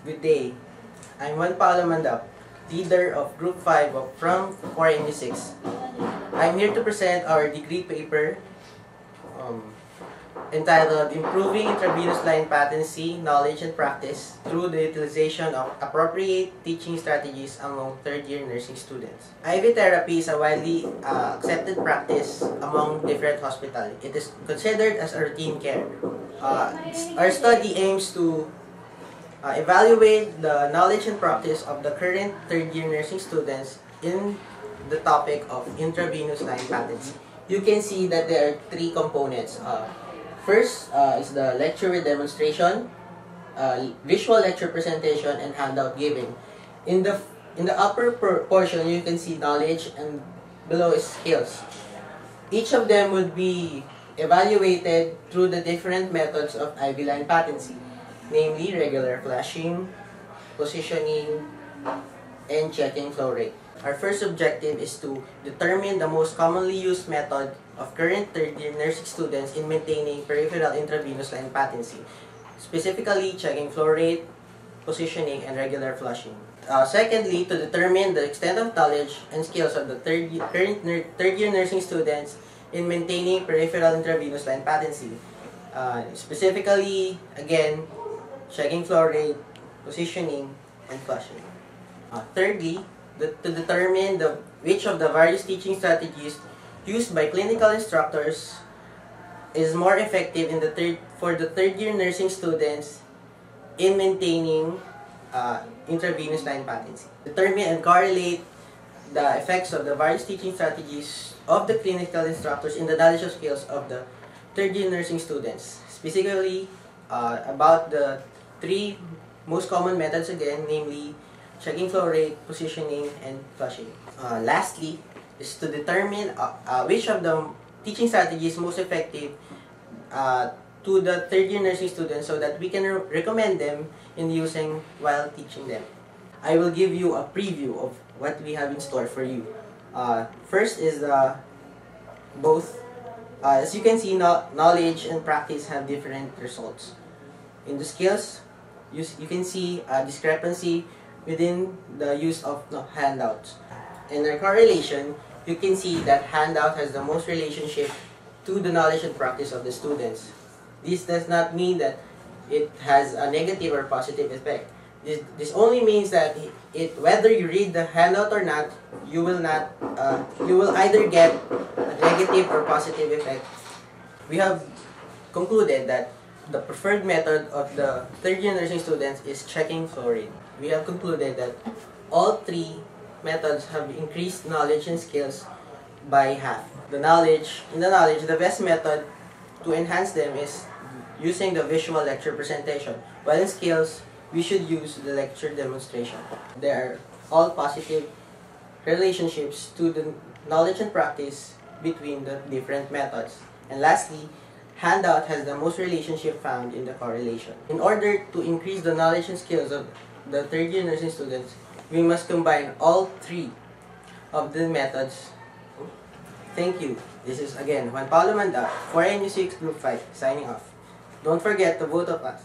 Good day. I'm Juan Paulo Mandap, leader of Group 5 from 496. I'm here to present our degree paper entitled Improving Intravenous Line Patency, Knowledge and Practice Through the Utilization of Appropriate Teaching Strategies Among Third-Year Nursing Students. IV therapy is a widely accepted practice among different hospitals. It is considered as a routine care. Our study aims to evaluate the knowledge and practice of the current third-year nursing students in the topic of intravenous line patency. You can see that there are three components. First is the lecture with demonstration, visual lecture presentation, and handout giving. In the upper portion, you can see knowledge, and below is skills. Each of them would be evaluated through the different methods of IV line patency, namely regular flashing, positioning, and checking flow rate. Our first objective is to determine the most commonly used method of current third-year nursing students in maintaining peripheral intravenous line patency, specifically checking flow rate, positioning, and regular flushing. Secondly, to determine the extent of knowledge and skills of the current third-year nursing students in maintaining peripheral intravenous line patency, specifically, again, checking flow rate, positioning, and flushing. Thirdly, to determine which of the various teaching strategies used by clinical instructors is more effective for the third-year nursing students in maintaining intravenous line patency. Determine and correlate the effects of the various teaching strategies of the clinical instructors in the knowledge of skills of the third-year nursing students. Specifically, about the three most common methods again, namely checking flow rate, positioning, and flushing. Lastly, is to determine which of the teaching strategies is most effective to the third-year nursing students so that we can recommend them in using while teaching them. I will give you a preview of what we have in store for you. First is both, as you can see, knowledge and practice have different results. In the skills, you can see a discrepancy within the use of handouts. In the correlation, you can see that handout has the most relationship to the knowledge and practice of the students. This does not mean that it has a negative or positive effect. This only means that whether you read the handout or not, you will either get a negative or positive effect. We have concluded that the preferred method of the third-year nursing students is checking flow rate. We have concluded that all three methods have increased knowledge and skills by half. The best method to enhance them is using the visual lecture presentation, while in skills, we should use the lecture demonstration. There are all positive relationships to the knowledge and practice between the different methods. And lastly, handout has the most relationship found in the correlation. In order to increase the knowledge and skills of the third-year nursing students, we must combine all three of the methods. Thank you. This is again Juan Paulo Mandap, 496 Group 5, signing off. Don't forget to vote of us.